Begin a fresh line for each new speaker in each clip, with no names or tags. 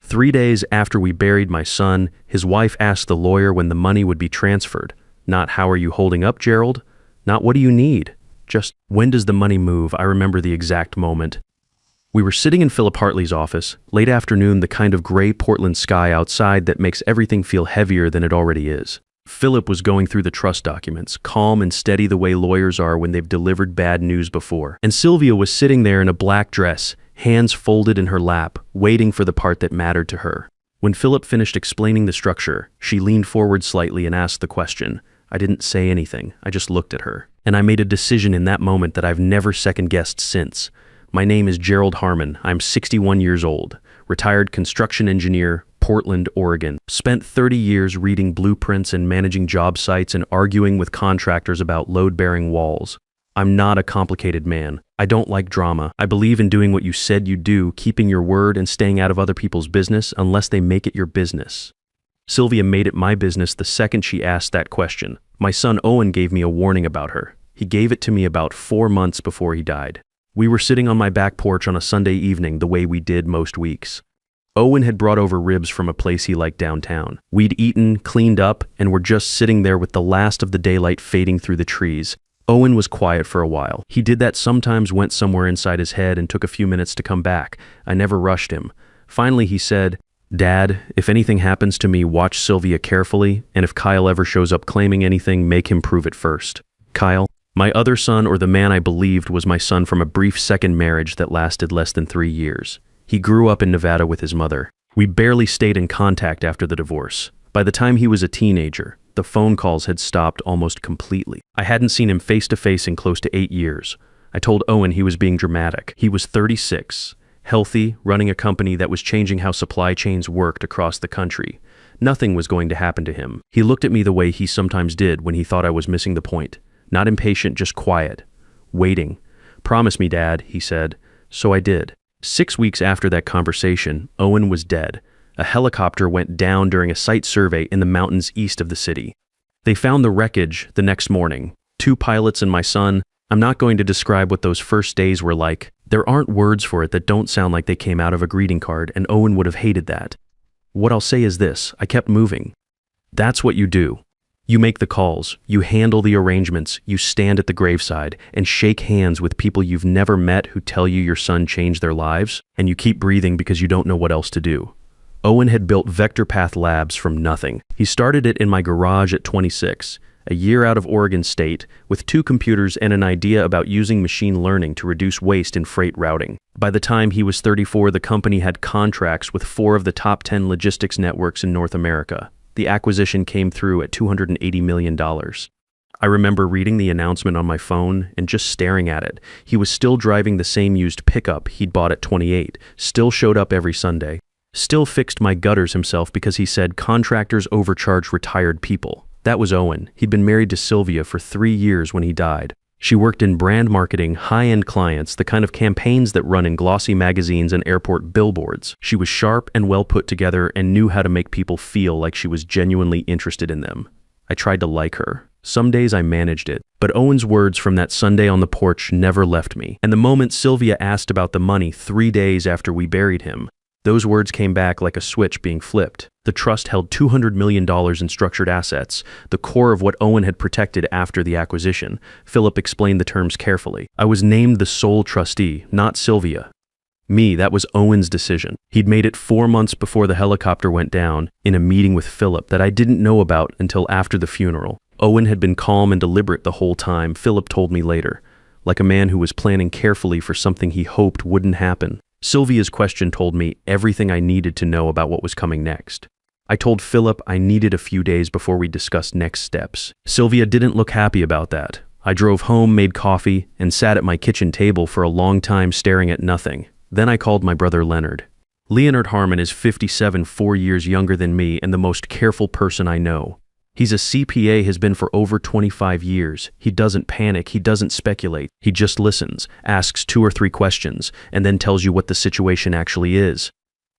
3 days after we buried my son, his wife asked the lawyer when the money would be transferred. Not how are you holding up, Gerald? Not what do you need? Just when does the money move? I remember the exact moment. We were sitting in Philip Hartley's office, late afternoon, the kind of gray Portland sky outside that makes everything feel heavier than it already is. Philip was going through the trust documents, calm and steady the way lawyers are when they've delivered bad news before. And Sylvia was sitting there in a black dress, hands folded in her lap, waiting for the part that mattered to her. When Philip finished explaining the structure, she leaned forward slightly and asked the question. I didn't say anything, I just looked at her. And I made a decision in that moment that I've never second-guessed since. My name is Gerald Harmon. I'm 61 years old, retired construction engineer, Portland, Oregon. Spent 30 years reading blueprints and managing job sites and arguing with contractors about load-bearing walls. I'm not a complicated man. I don't like drama. I believe in doing what you said you'd do, keeping your word and staying out of other people's business unless they make it your business. Sylvia made it my business the second she asked that question. My son Owen gave me a warning about her. He gave it to me about 4 months before he died. We were sitting on my back porch on a Sunday evening the way we did most weeks. Owen had brought over ribs from a place he liked downtown. We'd eaten, cleaned up, and were just sitting there with the last of the daylight fading through the trees. Owen was quiet for a while. He did that sometimes, went somewhere inside his head and took a few minutes to come back. I never rushed him. Finally he said, Dad, if anything happens to me, watch Sylvia carefully, and if Kyle ever shows up claiming anything, make him prove it first. Kyle? My other son, or the man I believed was my son from a brief second marriage that lasted less than 3 years. He grew up in Nevada with his mother. We barely stayed in contact after the divorce. By the time he was a teenager, the phone calls had stopped almost completely. I hadn't seen him face to face in close to 8 years. I told Owen he was being dramatic. He was 36, healthy, running a company that was changing how supply chains worked across the country. Nothing was going to happen to him. He looked at me the way he sometimes did when he thought I was missing the point. Not impatient, just quiet. Waiting. Promise me, Dad, he said. So I did. 6 weeks after that conversation, Owen was dead. A helicopter went down during a site survey in the mountains east of the city. They found the wreckage the next morning. 2 pilots and my son. I'm not going to describe what those first days were like. There aren't words for it that don't sound like they came out of a greeting card, and Owen would have hated that. What I'll say is this, I kept moving. That's what you do. You make the calls, you handle the arrangements, you stand at the graveside and shake hands with people you've never met who tell you your son changed their lives, and you keep breathing because you don't know what else to do. Owen had built VectorPath Labs from nothing. He started it in my garage at 26, a year out of Oregon State, with 2 computers and an idea about using machine learning to reduce waste in freight routing. By the time he was 34, the company had contracts with 4 of the top 10 logistics networks in North America. The acquisition came through at $280 million. I remember reading the announcement on my phone and just staring at it. He was still driving the same used pickup he'd bought at 28, still showed up every Sunday, still fixed my gutters himself because he said contractors overcharge retired people. That was Owen. He'd been married to Sylvia for 3 years when he died. She worked in brand marketing, high-end clients, the kind of campaigns that run in glossy magazines and airport billboards. She was sharp and well put together and knew how to make people feel like she was genuinely interested in them. I tried to like her. Some days I managed it, but Owen's words from that Sunday on the porch never left me. And the moment Sylvia asked about the money 3 days after we buried him, those words came back like a switch being flipped. The trust held $200 million in structured assets, the core of what Owen had protected after the acquisition. Philip explained the terms carefully. I was named the sole trustee, not Sylvia. Me, that was Owen's decision. He'd made it 4 months before the helicopter went down, in a meeting with Philip that I didn't know about until after the funeral. Owen had been calm and deliberate the whole time, Philip told me later, like a man who was planning carefully for something he hoped wouldn't happen. Sylvia's question told me everything I needed to know about what was coming next. I told Philip I needed a few days before we discussed next steps. Sylvia didn't look happy about that. I drove home, made coffee, and sat at my kitchen table for a long time staring at nothing. Then I called my brother Leonard. Leonard Harmon is 57, 4 years younger than me, and the most careful person I know. He's a CPA, has been for over 25 years. He doesn't panic, he doesn't speculate. He just listens, asks 2 or 3 questions, and then tells you what the situation actually is.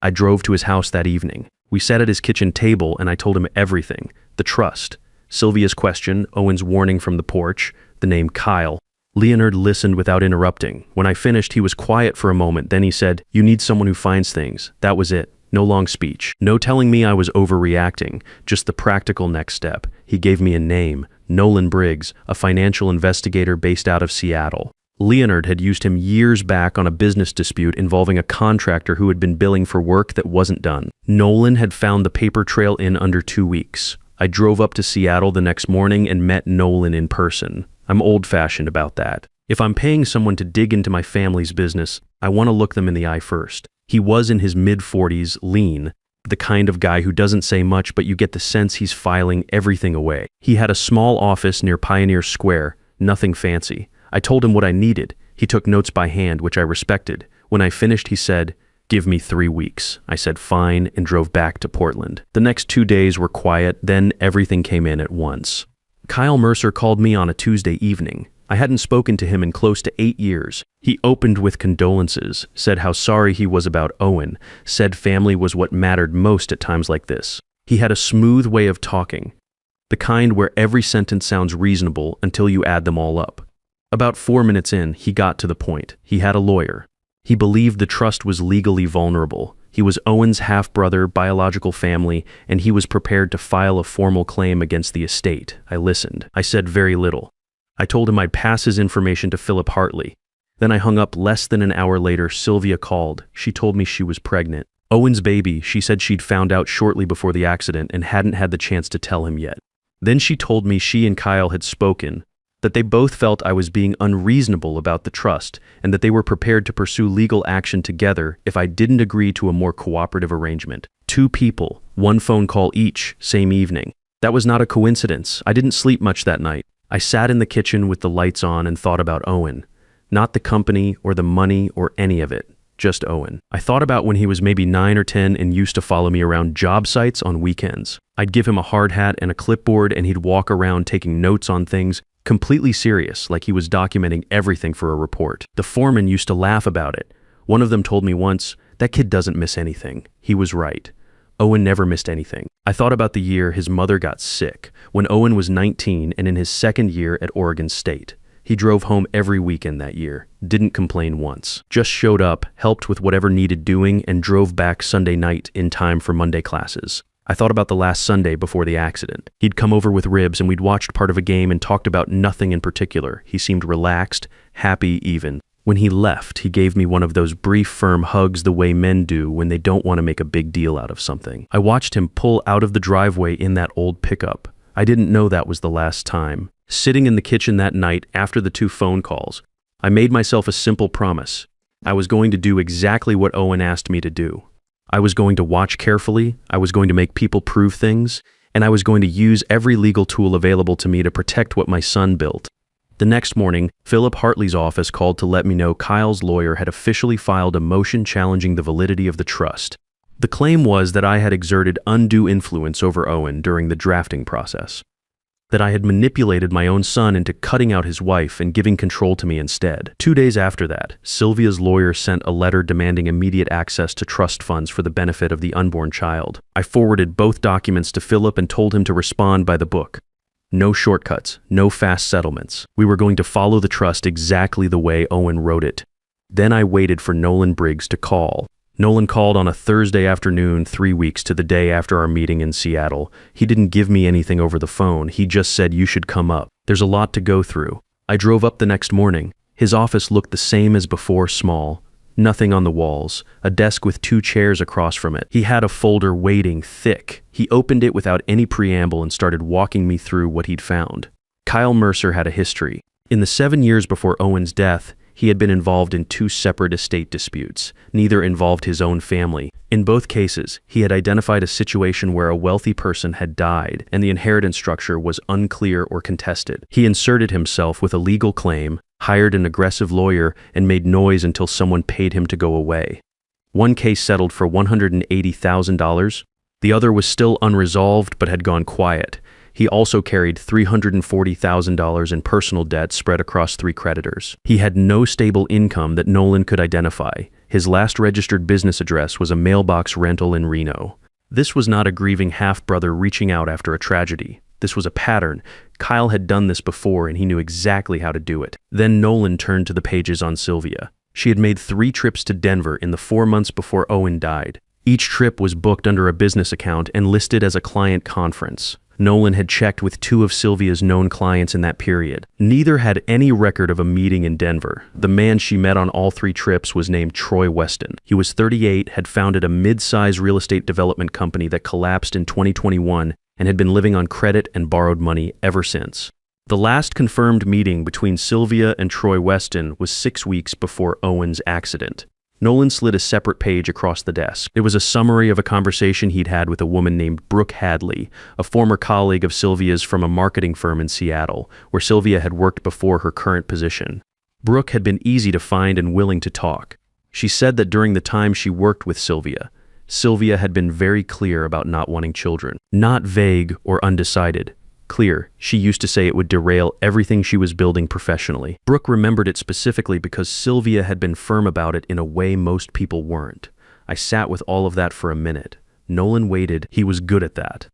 I drove to his house that evening. We sat at his kitchen table and I told him everything. The trust, Sylvia's question, Owen's warning from the porch, the name Kyle. Leonard listened without interrupting. When I finished, he was quiet for a moment. Then he said, "You need someone who finds things." That was it. No long speech. No telling me I was overreacting. Just the practical next step. He gave me a name. Nolan Briggs, a financial investigator based out of Seattle. Leonard had used him years back on a business dispute involving a contractor who had been billing for work that wasn't done. Nolan had found the paper trail in under 2 weeks. I drove up to Seattle the next morning and met Nolan in person. I'm old-fashioned about that. If I'm paying someone to dig into my family's business, I want to look them in the eye first. He was in his mid-40s, lean, the kind of guy who doesn't say much, but you get the sense he's filing everything away. He had a small office near Pioneer Square, nothing fancy. I told him what I needed. He took notes by hand, which I respected. When I finished, he said, "Give me 3 weeks." I said fine and drove back to Portland. The next 2 days were quiet, then everything came in at once. Kyle Mercer called me on a Tuesday evening. I hadn't spoken to him in close to 8 years. He opened with condolences, said how sorry he was about Owen, said family was what mattered most at times like this. He had a smooth way of talking, the kind where every sentence sounds reasonable until you add them all up. About 4 minutes in, he got to the point. He had a lawyer. He believed the trust was legally vulnerable. He was Owen's half-brother, biological family, and he was prepared to file a formal claim against the estate. I listened. I said very little. I told him I'd pass his information to Philip Hartley. Then I hung up. Less than an hour later, Sylvia called. She told me she was pregnant. Owen's baby, she said she'd found out shortly before the accident and hadn't had the chance to tell him yet. Then she told me she and Kyle had spoken, that they both felt I was being unreasonable about the trust, and that they were prepared to pursue legal action together if I didn't agree to a more cooperative arrangement. 2 people, 1 phone call each, same evening. That was not a coincidence. I didn't sleep much that night. I sat in the kitchen with the lights on and thought about Owen. Not the company or the money or any of it. Just Owen. I thought about when he was maybe 9 or 10 and used to follow me around job sites on weekends. I'd give him a hard hat and a clipboard and he'd walk around taking notes on things, completely serious, like he was documenting everything for a report. The foreman used to laugh about it. One of them told me once, "That kid doesn't miss anything." He was right. Owen never missed anything. I thought about the year his mother got sick, when Owen was 19 and in his 2nd year at Oregon State. He drove home every weekend that year, didn't complain once, just showed up, helped with whatever needed doing, and drove back Sunday night in time for Monday classes. I thought about the last Sunday before the accident. He'd come over with ribs and we'd watched part of a game and talked about nothing in particular. He seemed relaxed, happy even. When he left, he gave me one of those brief, firm hugs the way men do when they don't want to make a big deal out of something. I watched him pull out of the driveway in that old pickup. I didn't know that was the last time. Sitting in the kitchen that night after the 2 phone calls, I made myself a simple promise. I was going to do exactly what Owen asked me to do. I was going to watch carefully, I was going to make people prove things, and I was going to use every legal tool available to me to protect what my son built. The next morning, Philip Hartley's office called to let me know Kyle's lawyer had officially filed a motion challenging the validity of the trust. The claim was that I had exerted undue influence over Owen during the drafting process, that I had manipulated my own son into cutting out his wife and giving control to me instead. 2 days after that, Sylvia's lawyer sent a letter demanding immediate access to trust funds for the benefit of the unborn child. I forwarded both documents to Philip and told him to respond by the book. No shortcuts, no fast settlements. We were going to follow the trust exactly the way Owen wrote it. Then I waited for Nolan Briggs to call. Nolan called on a Thursday afternoon 3 weeks to the day after our meeting in Seattle. He didn't give me anything over the phone. He just said, "You should come up. There's a lot to go through." I drove up the next morning. His office looked the same as before, small. Nothing on the walls, a desk with 2 chairs across from it. He had a folder waiting, thick. He opened it without any preamble and started walking me through what he'd found. Kyle Mercer had a history. In the 7 years before Owen's death, he had been involved in 2 separate estate disputes. Neither involved his own family. In both cases, he had identified a situation where a wealthy person had died and the inheritance structure was unclear or contested. He inserted himself with a legal claim, hired an aggressive lawyer, and made noise until someone paid him to go away. One case settled for $180,000. The other was still unresolved but had gone quiet. He also carried $340,000 in personal debt spread across 3 creditors. He had no stable income that Nolan could identify. His last registered business address was a mailbox rental in Reno. This was not a grieving half-brother reaching out after a tragedy. This was a pattern. Kyle had done this before and he knew exactly how to do it. Then Nolan turned to the pages on Sylvia. She had made 3 trips to Denver in the 4 months before Owen died. Each trip was booked under a business account and listed as a client conference. Nolan had checked with 2 of Sylvia's known clients in that period. Neither had any record of a meeting in Denver. The man she met on all 3 trips was named Troy Weston. He was 38, had founded a mid-size real estate development company that collapsed in 2021 and had been living on credit and borrowed money ever since. The last confirmed meeting between Sylvia and Troy Weston was 6 weeks before Owen's accident. Nolan slid a separate page across the desk. It was a summary of a conversation he'd had with a woman named Brooke Hadley, a former colleague of Sylvia's from a marketing firm in Seattle, where Sylvia had worked before her current position. Brooke had been easy to find and willing to talk. She said that during the time she worked with Sylvia had been very clear about not wanting children. Not vague or undecided. Clear. She used to say it would derail everything she was building professionally. Brooke remembered it specifically because Sylvia had been firm about it in a way most people weren't. I sat with all of that for a minute. Nolan waited. He was good at that.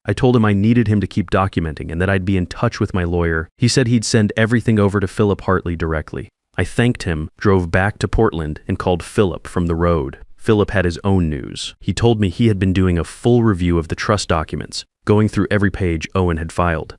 I told him I needed him to keep documenting and that I'd be in touch with my lawyer. He said he'd send everything over to Philip Hartley directly. I thanked him, drove back to Portland, and called Philip from the road. Philip had his own news. He told me he had been doing a full review of the trust documents, going through every page Owen had filed.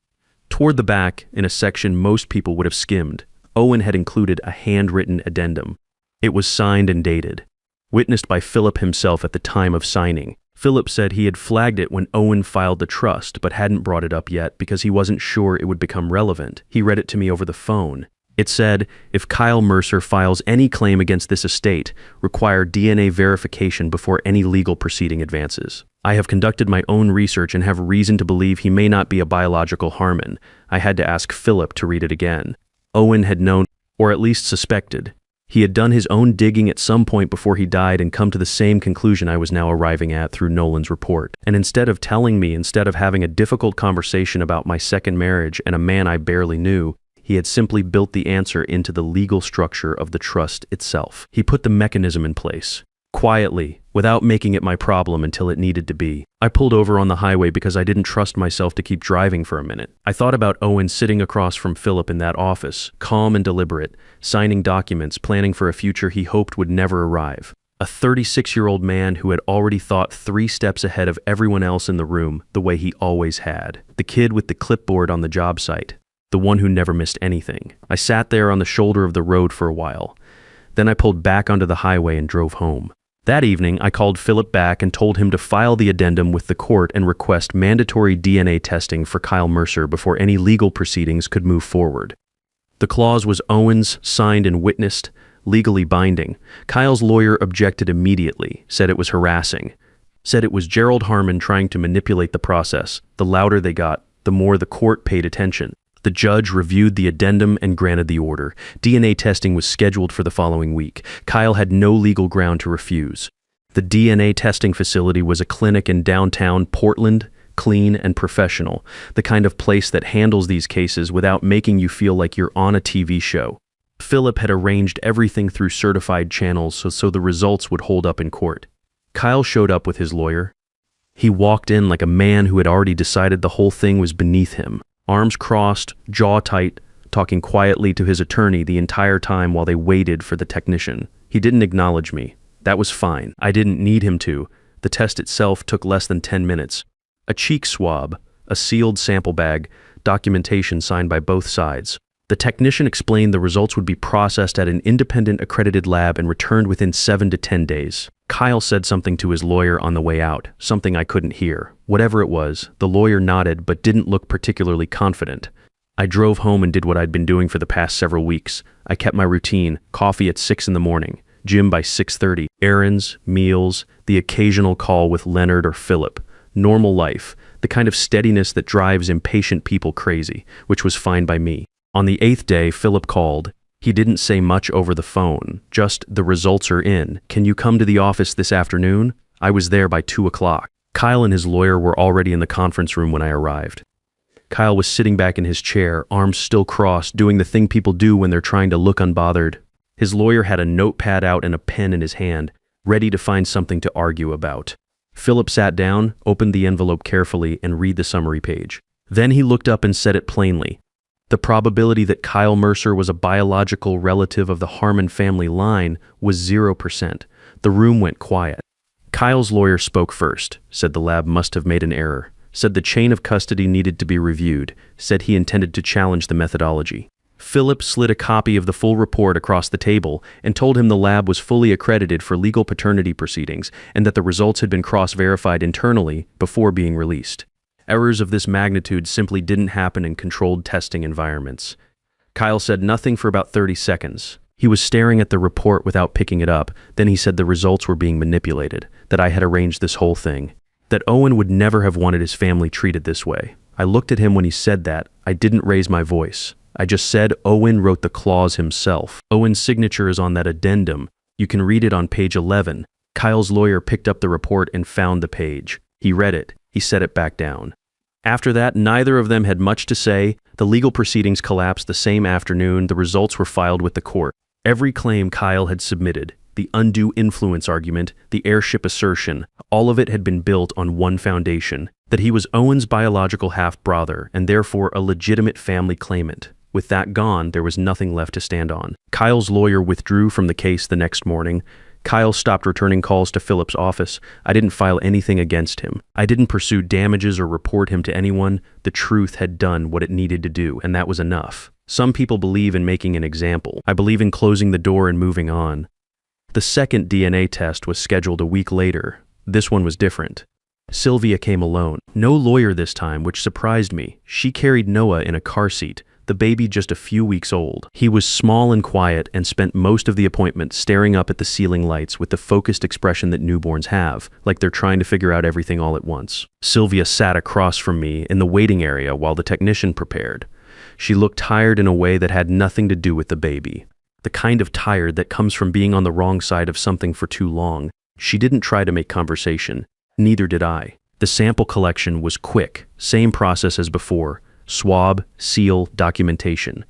Toward the back, in a section most people would have skimmed, Owen had included a handwritten addendum. It was signed and dated, witnessed by Philip himself at the time of signing. Philip said he had flagged it when Owen filed the trust, but hadn't brought it up yet because he wasn't sure it would become relevant. He read it to me over the phone. It said, if Kyle Mercer files any claim against this estate, require DNA verification before any legal proceeding advances. I have conducted my own research and have reason to believe he may not be a biological Harmon. I had to ask Philip to read it again. Owen had known, or at least suspected. He had done his own digging at some point before he died and come to the same conclusion I was now arriving at through Nolan's report. And instead of having a difficult conversation about my second marriage and a man I barely knew, he had simply built the answer into the legal structure of the trust itself. He put the mechanism in place, quietly, without making it my problem until it needed to be. I pulled over on the highway because I didn't trust myself to keep driving for a minute. I thought about Owen sitting across from Philip in that office, calm and deliberate, signing documents, planning for a future he hoped would never arrive. A 36-year-old man who had already thought 3 steps ahead of everyone else in the room, the way he always had. The kid with the clipboard on the job site. The one who never missed anything. I sat there on the shoulder of the road for a while. Then I pulled back onto the highway and drove home. That evening, I called Philip back and told him to file the addendum with the court and request mandatory DNA testing for Kyle Mercer before any legal proceedings could move forward. The clause was Owen's, signed and witnessed, legally binding. Kyle's lawyer objected immediately, said it was harassing, said it was Gerald Harmon trying to manipulate the process. The louder they got, the more the court paid attention. The judge reviewed the addendum and granted the order. DNA testing was scheduled for the following week. Kyle had no legal ground to refuse. The DNA testing facility was a clinic in downtown Portland, clean and professional, the kind of place that handles these cases without making you feel like you're on a TV show. Philip had arranged everything through certified channels so the results would hold up in court. Kyle showed up with his lawyer. He walked in like a man who had already decided the whole thing was beneath him. Arms crossed, jaw tight, talking quietly to his attorney the entire time while they waited for the technician. He didn't acknowledge me. That was fine. I didn't need him to. The test itself took less than 10 minutes. A cheek swab, a sealed sample bag, documentation signed by both sides. The technician explained the results would be processed at an independent accredited lab and returned within 7 to 10 days. Kyle said something to his lawyer on the way out, something I couldn't hear. Whatever it was, the lawyer nodded but didn't look particularly confident. I drove home and did what I'd been doing for the past several weeks. I kept my routine, coffee at 6 in the morning, gym by 6:30, errands, meals, the occasional call with Leonard or Philip. Normal life, the kind of steadiness that drives impatient people crazy, which was fine by me. On the 8th day, Philip called. He didn't say much over the phone, just, the results are in. Can you come to the office this afternoon? I was there by 2 o'clock. Kyle and his lawyer were already in the conference room when I arrived. Kyle was sitting back in his chair, arms still crossed, doing the thing people do when they're trying to look unbothered. His lawyer had a notepad out and a pen in his hand, ready to find something to argue about. Philip sat down, opened the envelope carefully, and read the summary page. Then he looked up and said it plainly. The probability that Kyle Mercer was a biological relative of the Harmon family line was 0%. The room went quiet. Kyle's lawyer spoke first, said the lab must have made an error, said the chain of custody needed to be reviewed, said he intended to challenge the methodology. Philip slid a copy of the full report across the table and told him the lab was fully accredited for legal paternity proceedings and that the results had been cross-verified internally before being released. Errors of this magnitude simply didn't happen in controlled testing environments. Kyle said nothing for about 30 seconds. He was staring at the report without picking it up. Then he said the results were being manipulated, that I had arranged this whole thing, that Owen would never have wanted his family treated this way. I looked at him when he said that. I didn't raise my voice. I just said Owen wrote the clause himself. Owen's signature is on that addendum. You can read it on page 11. Kyle's lawyer picked up the report and found the page. He read it. He set it back down. After that, neither of them had much to say. The legal proceedings collapsed the same afternoon. The results were filed with the court. Every claim Kyle had submitted, the undue influence argument, the heirship assertion, all of it had been built on one foundation, that he was Owen's biological half-brother and therefore a legitimate family claimant. With that gone, there was nothing left to stand on. Kyle's lawyer withdrew from the case the next morning. Kyle stopped returning calls to Philip's office. I didn't file anything against him. I didn't pursue damages or report him to anyone. The truth had done what it needed to do, and that was enough. Some people believe in making an example. I believe in closing the door and moving on. The second DNA test was scheduled a week later. This one was different. Sylvia came alone. No lawyer this time, which surprised me. She carried Noah in a car seat, the baby just a few weeks old. He was small and quiet and spent most of the appointment staring up at the ceiling lights with the focused expression that newborns have, like they're trying to figure out everything all at once. Sylvia sat across from me in the waiting area while the technician prepared. She looked tired in a way that had nothing to do with the baby. The kind of tired that comes from being on the wrong side of something for too long. She didn't try to make conversation. Neither did I. The sample collection was quick, same process as before. Swab, seal, documentation.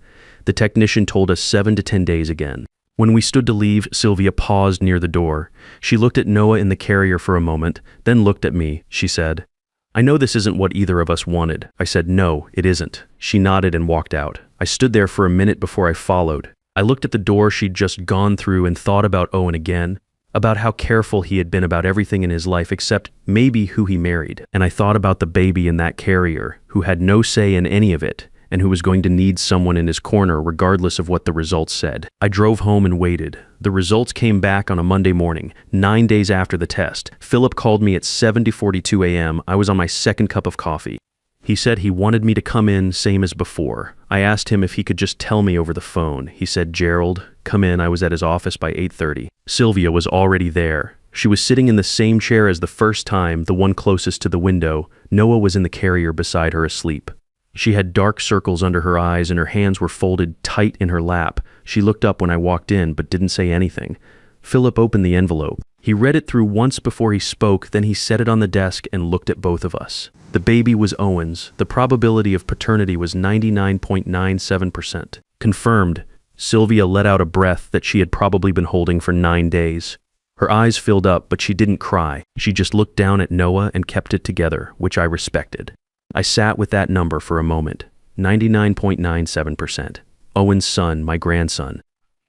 The technician told us 7 to 10 days again. When we stood to leave, Sylvia paused near the door. She looked at Noah in the carrier for a moment, then looked at me. She said, "I know this isn't what either of us wanted." I said, "No, it isn't." She nodded and walked out. I stood there for a minute before I followed. I looked at the door she'd just gone through and thought about Owen again, about how careful he had been about everything in his life except maybe who he married. And I thought about the baby in that carrier, who had no say in any of it, and who was going to need someone in his corner regardless of what the results said. I drove home and waited. The results came back on a Monday morning, 9 days after the test. Philip called me at 7:42 a.m. I was on my second cup of coffee. He said he wanted me to come in same as before. I asked him if he could just tell me over the phone. He said, "Gerald, come in." I was at his office by 8:30. Sylvia was already there. She was sitting in the same chair as the first time, the one closest to the window. Noah was in the carrier beside her asleep. She had dark circles under her eyes and her hands were folded tight in her lap. She looked up when I walked in but didn't say anything. Philip opened the envelope. He read it through once before he spoke, then he set it on the desk and looked at both of us. The baby was Owen's. The probability of paternity was 99.97%. Confirmed. Sylvia let out a breath that she had probably been holding for 9 days. Her eyes filled up, but she didn't cry. She just looked down at Noah and kept it together, which I respected. I sat with that number for a moment. 99.97%. Owen's son, my grandson.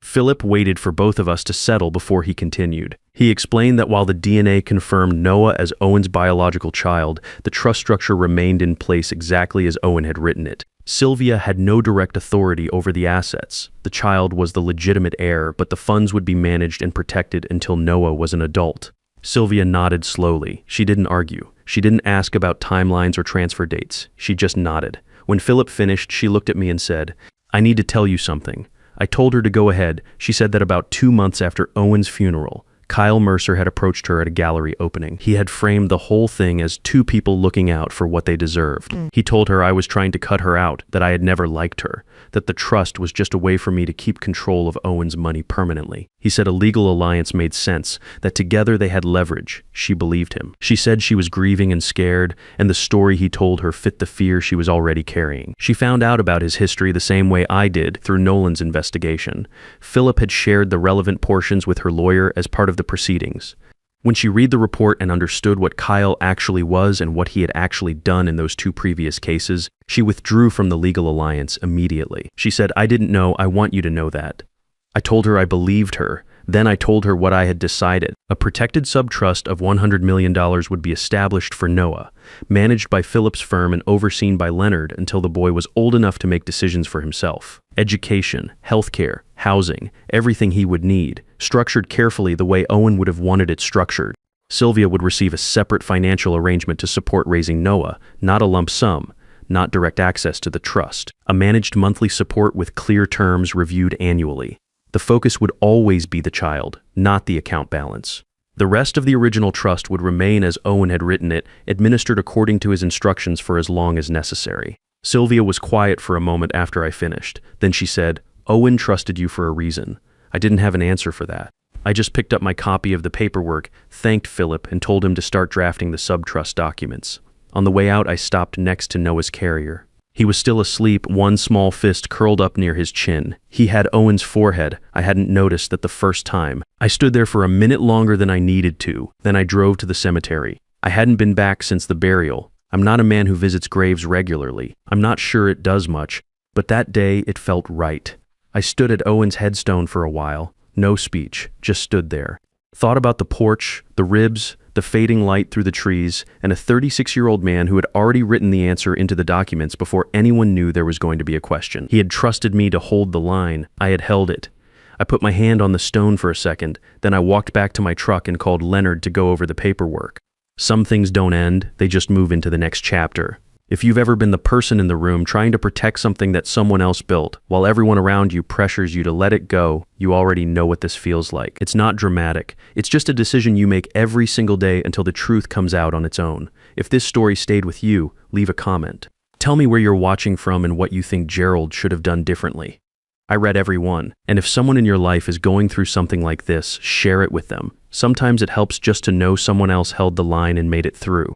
Philip waited for both of us to settle before he continued. He explained that while the DNA confirmed Noah as Owen's biological child, the trust structure remained in place exactly as Owen had written it. Sylvia had no direct authority over the assets. The child was the legitimate heir, but the funds would be managed and protected until Noah was an adult. Sylvia nodded slowly. She didn't argue. She didn't ask about timelines or transfer dates. She just nodded. When Philip finished, she looked at me and said, "I need to tell you something." I told her to go ahead. She said that about 2 months after Owen's funeral, Kyle Mercer had approached her at a gallery opening. He had framed the whole thing as two people looking out for what they deserved. He told her I was trying to cut her out, that I had never liked her, that the trust was just a way for me to keep control of Owen's money permanently. He said a legal alliance made sense, that together they had leverage. She believed him. She said she was grieving and scared, and the story he told her fit the fear she was already carrying. She found out about his history the same way I did through Nolan's investigation. Philip had shared the relevant portions with her lawyer as part of the proceedings. When she read the report and understood what Kyle actually was and what he had actually done in those 2 previous cases, she withdrew from the legal alliance immediately. She said, "I didn't know, I want you to know that." I told her I believed her, Then I told her what I had decided. A protected subtrust of $100 million would be established for Noah, managed by Philip's firm and overseen by Leonard until the boy was old enough to make decisions for himself. Education, healthcare, housing, everything he would need, structured carefully the way Owen would have wanted it structured. Sylvia would receive a separate financial arrangement to support raising Noah, not a lump sum, not direct access to the trust. A managed monthly support with clear terms reviewed annually. The focus would always be the child, not the account balance. The rest of the original trust would remain as Owen had written it, administered according to his instructions for as long as necessary. Sylvia was quiet for a moment after I finished. Then she said, "Owen trusted you for a reason." I didn't have an answer for that. I just picked up my copy of the paperwork, thanked Philip, and told him to start drafting the subtrust documents. On the way out, I stopped next to Noah's carrier. He was still asleep, one small fist curled up near his chin. He had Owen's forehead. I hadn't noticed that the first time. I stood there for a minute longer than I needed to. Then I drove to the cemetery. I hadn't been back since the burial. I'm not a man who visits graves regularly. I'm not sure it does much, but that day it felt right. I stood at Owen's headstone for a while. No speech, just stood there. Thought about the porch, the ribs, the fading light through the trees, and a 36-year-old man who had already written the answer into the documents before anyone knew there was going to be a question. He had trusted me to hold the line. I had held it. I put my hand on the stone for a second, then I walked back to my truck and called Leonard to go over the paperwork. Some things don't end, they just move into the next chapter. If you've ever been the person in the room trying to protect something that someone else built, while everyone around you pressures you to let it go, you already know what this feels like. It's not dramatic. It's just a decision you make every single day until the truth comes out on its own. If this story stayed with you, leave a comment. Tell me where you're watching from and what you think Gerald should have done differently. I read every one, and if someone in your life is going through something like this, share it with them. Sometimes it helps just to know someone else held the line and made it through.